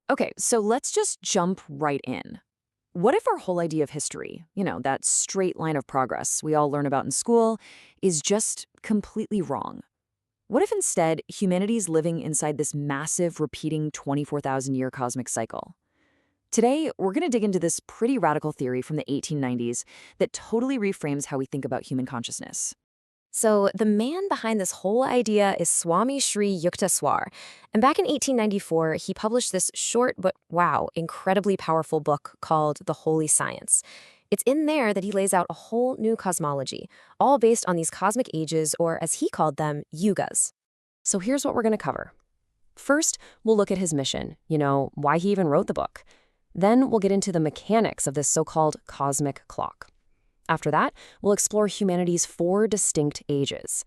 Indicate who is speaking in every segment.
Speaker 1: Okay, so let's just jump right in. What if our whole idea of history, that straight line of progress we all learn about in school, is just completely wrong? What if instead humanity's living inside this massive, repeating 24,000-year cosmic cycle? Today, we're going to dig into this pretty radical theory from the 1890s that totally reframes how we think about human consciousness.
Speaker 2: So, the man behind this whole idea is Swami Sri Yukteswar. And back in 1894, he published this short but, wow, incredibly powerful book called The Holy Science. It's in there that he lays out a whole new cosmology, all based on these cosmic ages, or as he called them, Yugas.
Speaker 1: So here's what we're going to cover. First, we'll look at his mission, why he even wrote the book. Then we'll get into the mechanics of this so-called cosmic clock. After that, we'll explore humanity's 4 distinct ages.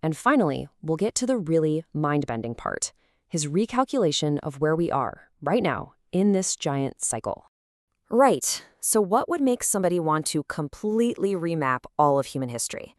Speaker 1: And finally, we'll get to the really mind-bending part, his recalculation of where we are, right now, in this giant cycle.
Speaker 2: Right. So what would make somebody want to completely remap all of human history?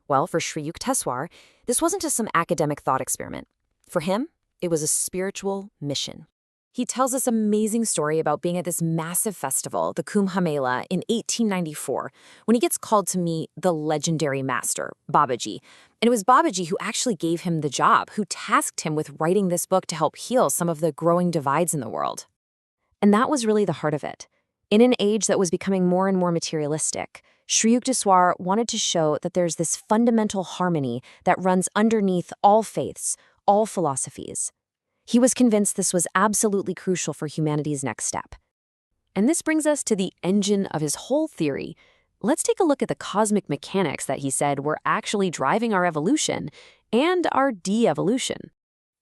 Speaker 2: Well, for Sri Yukteswar, this wasn't just some academic thought experiment. For him, it was a spiritual mission. He tells this amazing story about being at this massive festival, the Kumbh Mela, in 1894, when he gets called to meet the legendary master, Babaji. And it was Babaji who actually gave him the job, who tasked him with writing this book to help heal some of the growing divides in the world. And that was really the heart of it. In an age that was becoming more and more materialistic, Sri Yukteswar wanted to show that there's this fundamental harmony that runs underneath all faiths, all philosophies. He was convinced this was absolutely crucial for humanity's next step.
Speaker 1: And this brings us to the engine of his whole theory. Let's take a look at the cosmic mechanics that he said were actually driving our evolution and our de-evolution.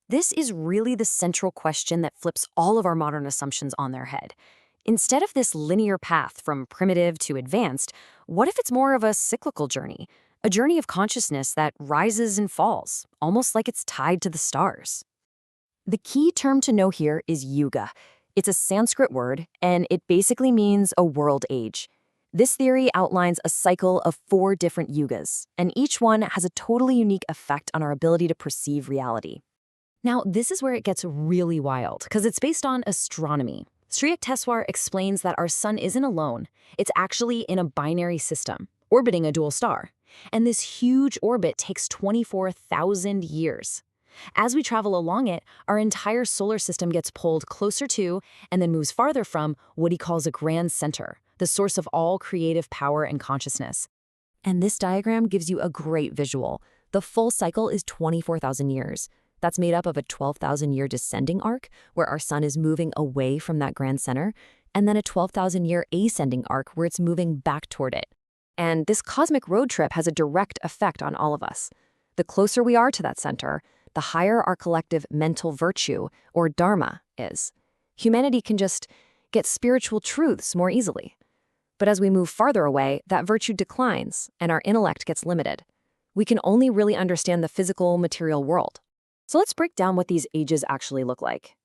Speaker 1: This is really the central question that flips all of our modern assumptions on their head. Instead of this linear path from primitive to advanced, what if it's more of a cyclical journey? A journey of consciousness that rises and falls, almost like it's tied to the stars. The key term to know here is yuga. It's a Sanskrit word, and it basically means a world age. This theory outlines a cycle of 4 different yugas, and each one has a totally unique effect on our ability to perceive reality. Now, this is where it gets really wild, because it's based on astronomy. Sri Yukteswar explains that our sun isn't alone. It's actually in a binary system, orbiting a dual star. And this huge orbit takes 24,000 years. As we travel along it, our entire solar system gets pulled closer to and then moves farther from what he calls a grand center, the source of all creative power and consciousness. And this diagram gives you a great visual. The full cycle is 24,000 years. That's made up of a 12,000-year descending arc, where our sun is moving away from that grand center, and then a 12,000-year ascending arc where it's moving back toward it. And this cosmic road trip has a direct effect on all of us. The closer we are to that center, the higher our collective mental virtue, or dharma, is. Humanity can just get spiritual truths more easily. But as we move farther away, that virtue declines, and our intellect gets limited. We can only really understand the physical, material world. So let's break down what these ages actually look like.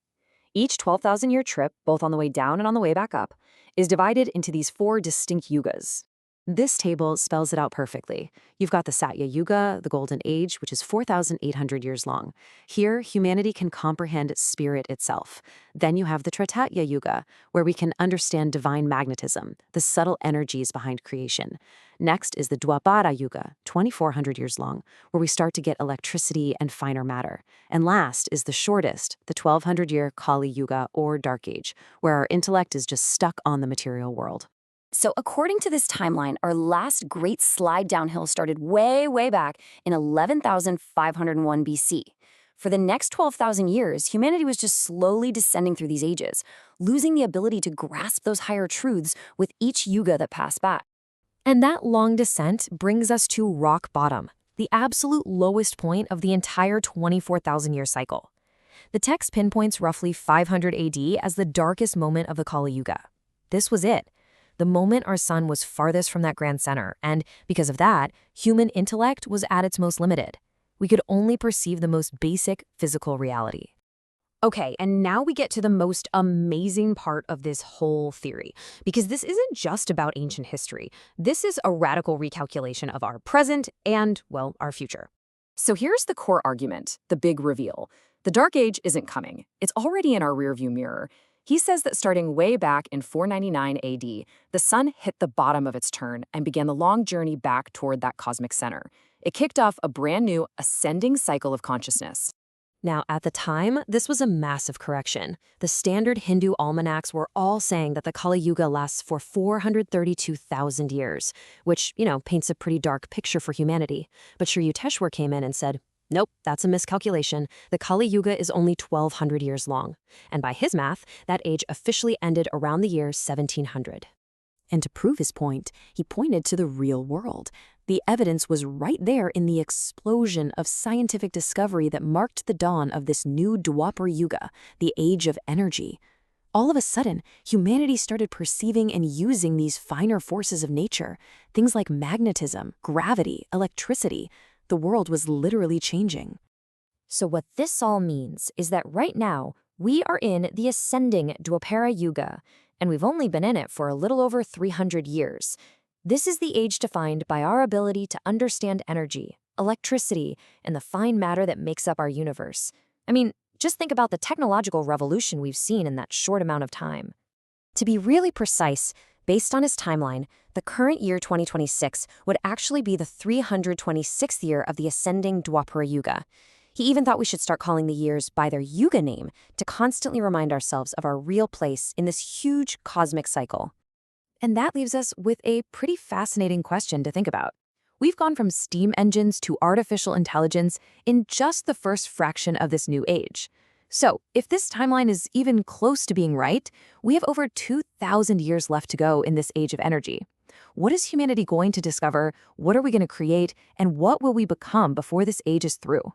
Speaker 1: Each 12,000-year trip, both on the way down and on the way back up, is divided into these 4 distinct yugas. This table spells it out perfectly. You've got the Satya Yuga, the Golden Age, which is 4,800 years long. Here, humanity can comprehend spirit itself. Then you have the Tretatya Yuga, where we can understand divine magnetism, the subtle energies behind creation. Next is the Dwapara Yuga, 2,400 years long, where we start to get electricity and finer matter. And last is the shortest, the 1,200-year Kali Yuga, or Dark Age, where our intellect is just stuck on the material world. So according to this timeline, our last great slide downhill started way, way back in 11,501 BC. For the next 12,000 years, humanity was just slowly descending through these ages, losing the ability to grasp those higher truths with each yuga that passed by. And that long descent brings us to rock bottom, the absolute lowest point of the entire 24,000-year cycle. The text pinpoints roughly 500 AD as the darkest moment of the Kali Yuga. This was it. The moment our sun was farthest from that grand center, and because of that, human intellect was at its most limited. We could only perceive the most basic physical reality. Okay, and now we get to the most amazing part of this whole theory, because this isn't just about ancient history. This is a radical recalculation of our present and, well, our future. So here's the core argument, the big reveal. The Dark Age isn't coming. It's already in our rearview mirror.
Speaker 2: He says that starting way back in 499 AD, the sun hit the bottom of its turn and began the long journey back toward that cosmic center. It kicked off a brand new ascending cycle of consciousness.
Speaker 1: Now, at the time, this was a massive correction. The standard Hindu almanacs were all saying that the Kali Yuga lasts for 432,000 years, which, paints a pretty dark picture for humanity. But Sri Yukteswar came in and said, nope, that's a miscalculation. The Kali Yuga is only 1,200 years long. And by his math, that age officially ended around the year 1700. And to prove his point, he pointed to the real world. The evidence was right there in the explosion of scientific discovery that marked the dawn of this new Dwapara Yuga, the age of energy. All of a sudden, humanity started perceiving and using these finer forces of nature, things like magnetism, gravity, electricity. The world was literally changing.
Speaker 2: So what this all means is that right now, we are in the ascending Dwapara Yuga, and we've only been in it for a little over 300 years. This is the age defined by our ability to understand energy, electricity, and the fine matter that makes up our universe. I mean, just think about the technological revolution we've seen in that short amount of time. To be really precise, based on his timeline, the current year 2026 would actually be the 326th year of the ascending Dwapara Yuga. He even thought we should start calling the years by their Yuga name to constantly remind ourselves of our real place in this huge cosmic cycle. And that leaves us with a pretty fascinating question to think about. We've gone from steam engines to artificial intelligence in just the first fraction of this new age. So, if this timeline is even close to being right, we have over 2,000 years left to go in this age of energy. What is humanity going to discover? What are we going to create? And what will we become before this age is through?